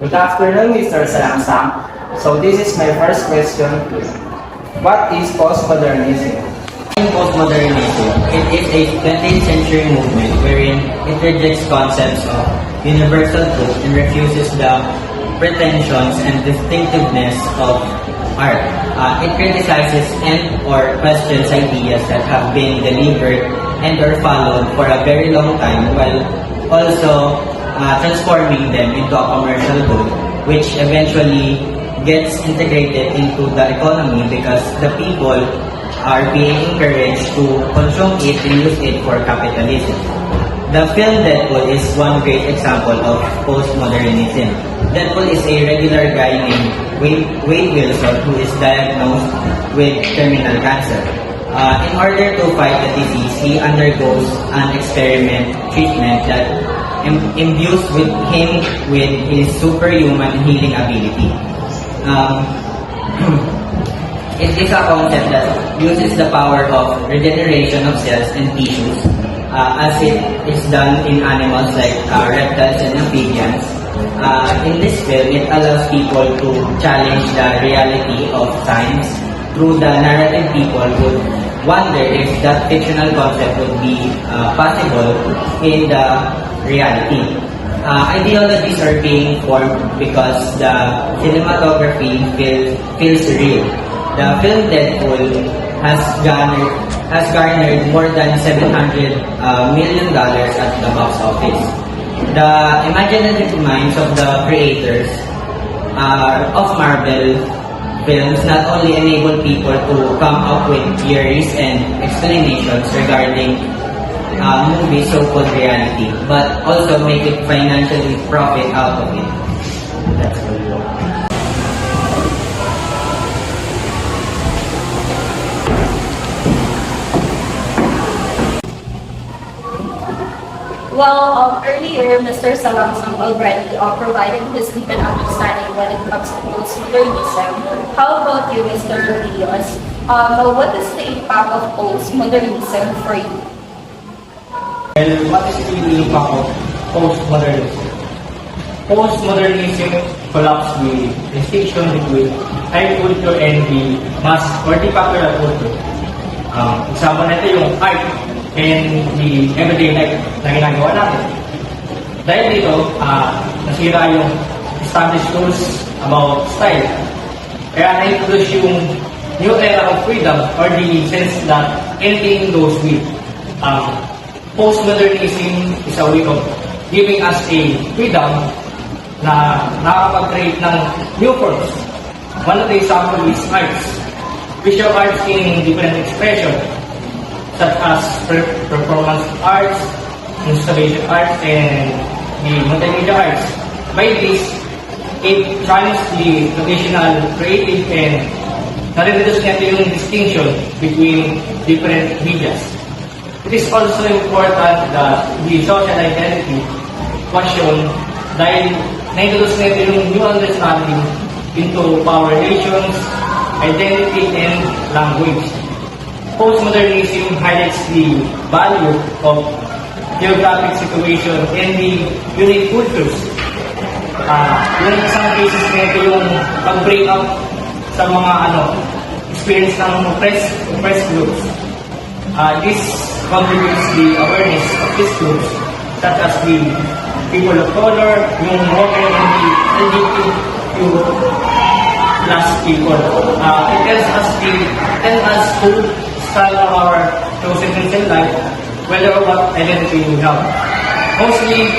Good afternoon, Mr. Salangsang. So this is my first question. What is postmodernism? In postmodernism, it is a 20th century movement wherein it rejects concepts of universal truth and refuses the pretensions and distinctiveness of art. It criticizes and/or questions ideas that have been delivered and/or followed for a very long time, while also transforming them into a commercial good, which eventually gets integrated into the economy because the people are being encouraged to consume it and use it for capitalism. The film Deadpool is one great example of postmodernism. Deadpool is a regular guy named Wade Wilson who is diagnosed with terminal cancer. In order to fight the disease, he undergoes an experiment treatment that imbues him with his superhuman healing ability. It is a concept that uses the power of regeneration of cells and tissues as it is done in animals like reptiles and amphibians. In this film, it allows people to challenge the reality of science through the narrative. People would wonder if that fictional concept would be possible in the reality. Ideologies are being formed because the cinematography feels real. The film Deadpool has garnered more than $700 million at the box office. The imaginative minds of the creators of Marvel films not only enable people to come up with theories and explanations regarding movies' so-called reality, but also make it financially profit out of it. That's all. Well, earlier, Mr. Salangsang already provided his deepened understanding when it comes to postmodernism. How about you, Mr. Rios? What is the impact of postmodernism for you? Well, what is the impact of postmodernism? Postmodernism collapsed the distinction between high culture and the mass or the popular culture. Example nito yung art and the everyday life na ginagawa natin. Dahil dito, nasira yung established rules about style. Kaya na-introduce yung new era of freedom or the sense that anything goes with. Postmodernism is a way of giving us a freedom na nakakapag-create ng new forms. One of the example is arts. Visual arts in different expression, such as performance arts, installation arts, and the multimedia arts. By this, it challenged the traditional creative and nare-reduce natin yung distinction between different medias. It is also important that the social identity question dahil na-introduce natin yung new understanding into power relations, identity, and language. Postmodernism highlights the value of geographic situation and the unique cultures. Yung isang cases nito yung pag-break up sa mga experience ng press groups. This contributes the awareness of these groups, such as the people of color, yung women, and the LGBTQ plus people. It tells us to style our chosen things in life, whether or what identity we have. Mostly,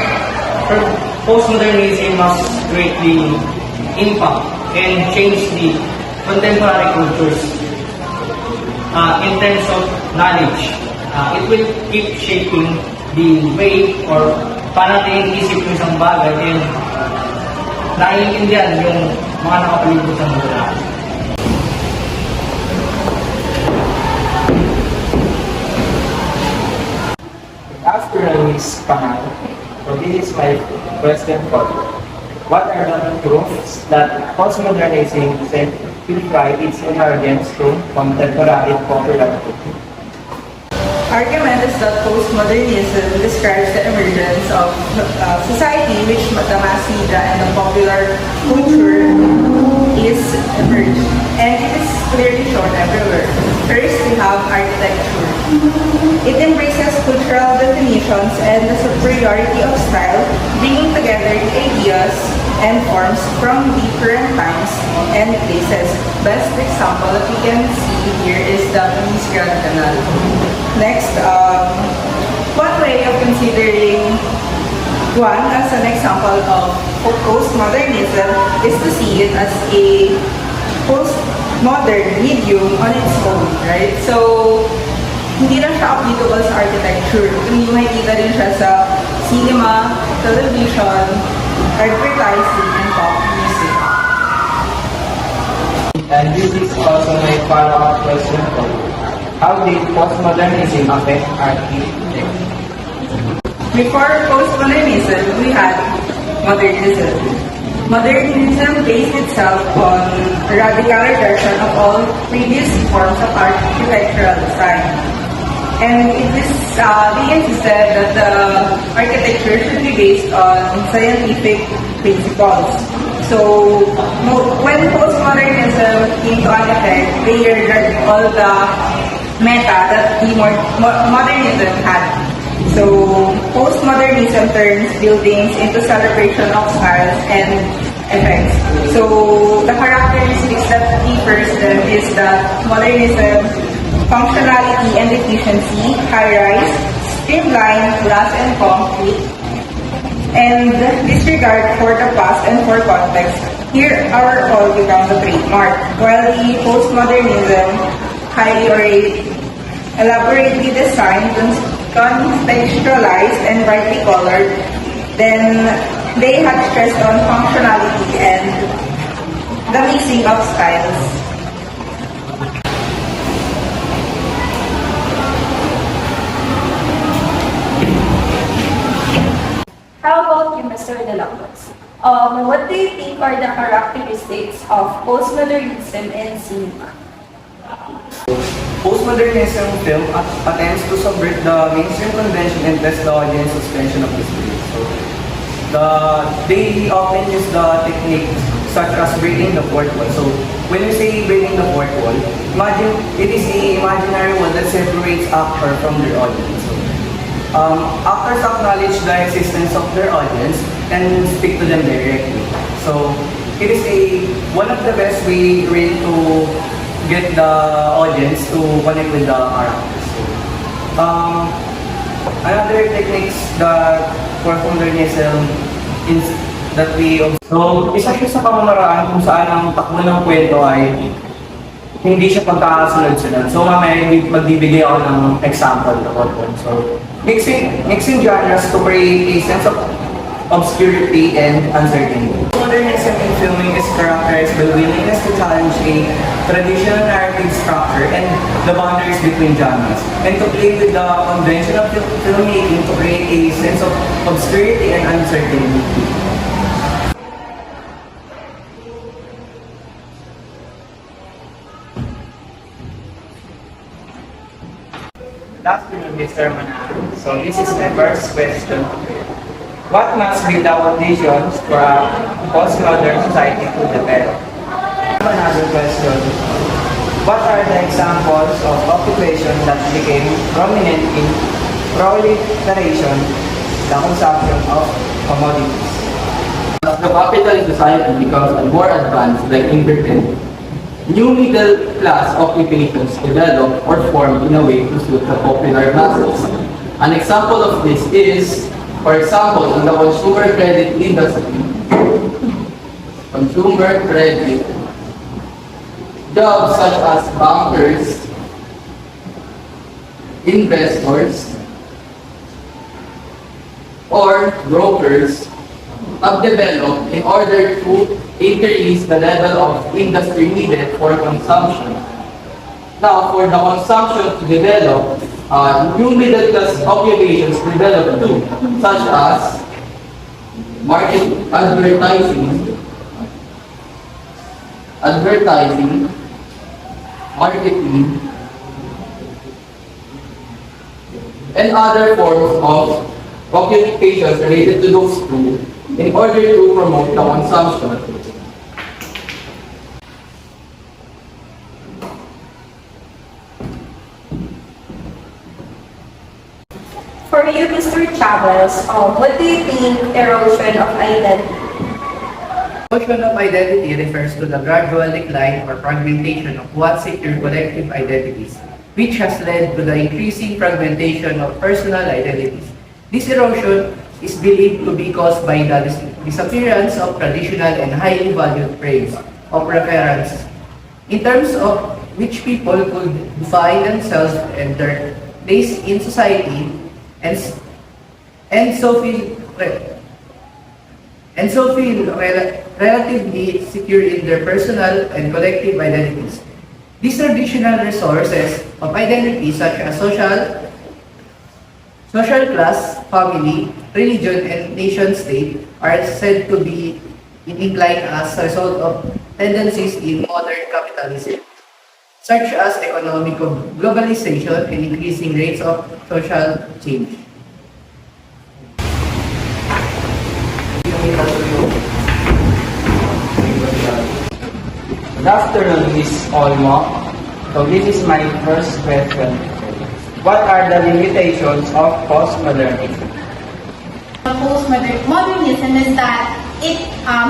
postmodernism must create the impact and change the contemporary cultures. In terms of knowledge, it will keep shaping the way or paano natin isip yung isang bagay and naiintindihan yung mga nakapalibot sa mundo natin. After Ms. Pangal, so this is my question for you. What are the proofs that postmodernism exemplify its emergence to contemporary popular culture? argument is that postmodernism describes the emergence of society which the mass media and the popular culture is emerging. And it is clearly shown everywhere. First, we have architecture. It embraces cultural definitions and the superiority of style, bringing together the ideas and forms from different times and places. Best example that we can see here is the Miss Grand Canal. Next, one way of considering one as an example of postmodernism is to see it as a postmodern medium on its own, right? So, hindi lang siya applicable sa architecture. Hindi makikita din siya sa cinema, television, advertising, and pop music. And this is also my follow-up question for you. How did postmodernism affect architecture? Before postmodernism, we had modernism. Modernism based itself on a radical rejection of all previous forms of architectural design. And it is being insisted that the architecture should be based on scientific principles. So, when postmodernism came to an effect, they rejected all the meta that the modernism had. So, postmodernism turns buildings into celebration of styles and effects. So, the characteristics that differs them is that modernism, functionality and efficiency, high-rise, streamlined, glass and concrete, and disregard for the past and for context. Here, our all becomes a trademark, while the postmodernism, highly elaborately designed, contextualized, and brightly colored, then they had stressed on functionality and the mixing of styles. How about you, Mr. De La Cruz? What do you think are the characteristics of postmodernism in cinema? Postmodernism film attempts to subvert the mainstream convention and test the audience suspension of disbelief. So, they often use the technique such as breaking the fourth wall. So, when we say breaking the fourth wall, imagine it is the imaginary wall that separates actor from their audience. So, actors acknowledge the existence of their audience and speak to them directly. So, it is one of the best way really to get the audience to connect with the characters. So, another techniques that postmodernism is that we So, isa siya sa pamamaraan kung saan ang takbo ng kwento ay hindi siya pagkakasunod-sunod. So, mamaya magbibigay ako ng example about it. So, mixing genres to create a sense of obscurity and uncertainty. Modernism in filming is characterized by willingness to challenge a traditional narrative structure and the boundaries between genres, and to play with the convention of filmmaking to create a sense of obscurity and uncertainty. Last week, Mr. Manalo. So, this is my first question. What must be the conditions for a postmodern society to develop? Another question. What are the examples of occupation that became prominent in proliferation, the consumption of commodities? As the capitalist society becomes more advanced like independent, new middle class occupations develop or form in a way to suit the popular masses. An example of this is, for example, in the consumer credit industry, consumer credit, jobs such as bankers, investors, or brokers have developed in order to increase the level of industry needed for consumption. Now, for the consumption to develop, new middle class occupations develop too, such as marketing, marketing, and other forms of occupations related to those two in order to promote the consumption. For you, Mr. Chavez, what do you think erosion of identity? Notion of identity refers to the gradual decline or fragmentation of what secure collective identities, which has led to the increasing fragmentation of personal identities. This erosion is believed to be caused by the disappearance of traditional and highly valued frames of reference, in terms of which people could define themselves and their place in society and so feel relatively secure in their personal and collective identities. These traditional resources of identity, such as social class, family, religion, and nation-state, are said to be in decline as a result of tendencies in modern capitalism, such as economic globalization and increasing rates of social change. Good afternoon, Ms. Olmo. So this is my first question. What are the limitations of postmodernism? Postmodernism is that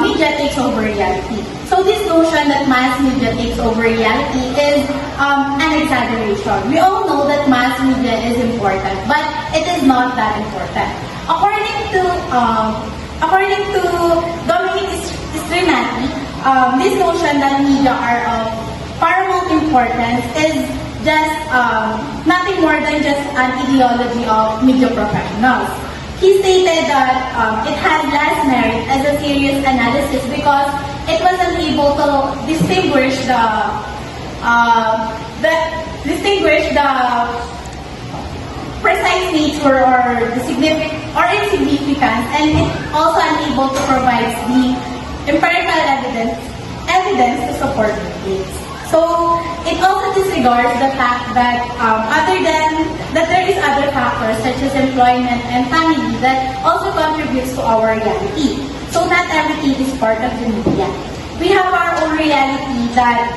media takes over reality. So this notion that mass media takes over reality is an exaggeration. We all know that mass media is important, but it is not that important. According to Dominic Strinati, this notion that media are of paramount importance is just nothing more than just an ideology of media professionals. He stated that it has less merit as a serious analysis because it was unable to distinguish the precise nature or the insignificance, and it also unable to provide the empirical evidence to support the case. So it also disregards the fact that there is other factors such as employment and family that also contributes to our reality. So not everything is part of the media. We have our own reality that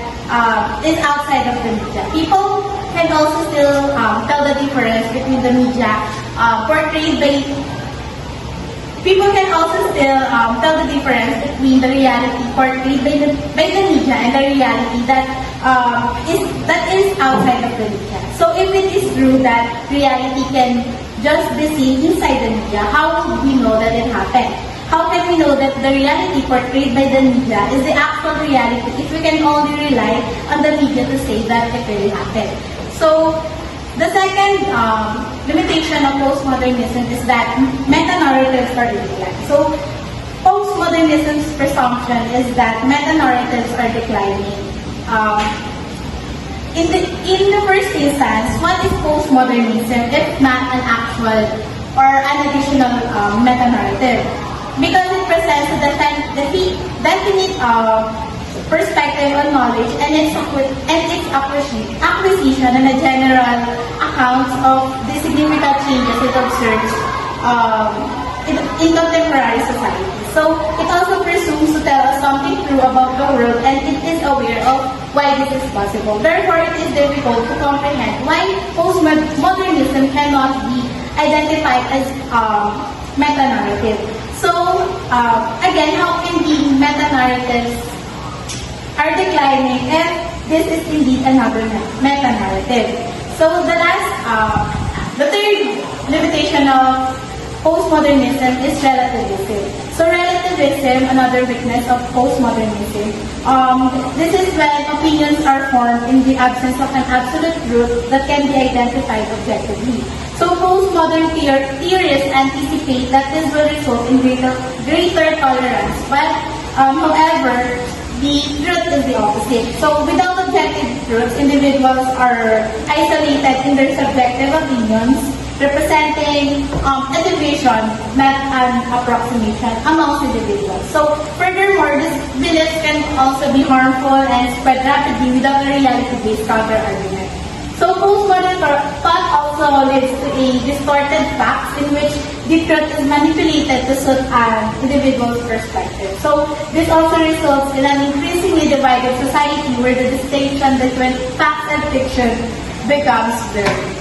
is outside of the media. People can also still tell the difference between the media portrayed by. People can also still tell the difference between the reality portrayed by the media and the reality that is outside of the media. So if it is true that reality can just be seen inside the media, how would we know that it happened? How can we know that the reality portrayed by the media is the actual reality if we can only rely on the media to say that it really happened? So the second limitation of postmodernism is that meta-narratives are declining. So postmodernism's presumption is that meta-narratives are declining. In the first instance, what is postmodernism if not an actual or an additional meta-narrative? Because it presents the definite perspective on knowledge and its acquisition and a general account of the significant changes it observes in contemporary society. So it also presumes to tell us something true about the world, and it is aware of why this is possible. Therefore, it is difficult to comprehend why postmodernism cannot be identified as meta-narrative. So again, how can the meta-narratives are declining if this is indeed another meta-narrative? So the third limitation of postmodernism is relativism. So relativism, another weakness of postmodernism, this is when opinions are formed in the absence of an absolute truth that can be identified objectively. So postmodern theorists anticipate that this will result in greater tolerance, but however, the truth is the opposite. So without objective truths, individuals are isolated in their subjective opinions, representing a division, not an approximation amongst individuals. So furthermore, these beliefs can also be harmful and spread rapidly without a reality-based counter-argument. So postmodern thought also leads to a distorted facts in which the truth is manipulated to suit an individual's perspective. So this also results in an increasingly divided society where the distinction between facts and fiction becomes blurred.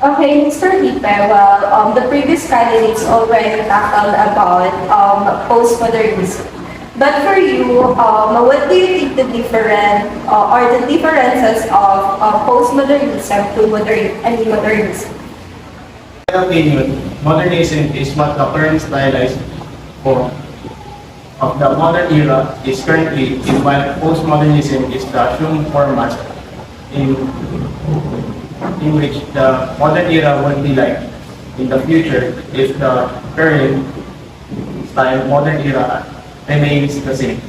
Okay, Mr. Lipe, well, the previous candidates already tackled about postmodernism. But for you, what do you think the different are the differences of postmodernism to modernism? In my opinion, modernism is what the current stylized form of the modern era is currently, in while postmodernism is the assumed format in which the modern era would be like in the future if the current style modern era remains the same.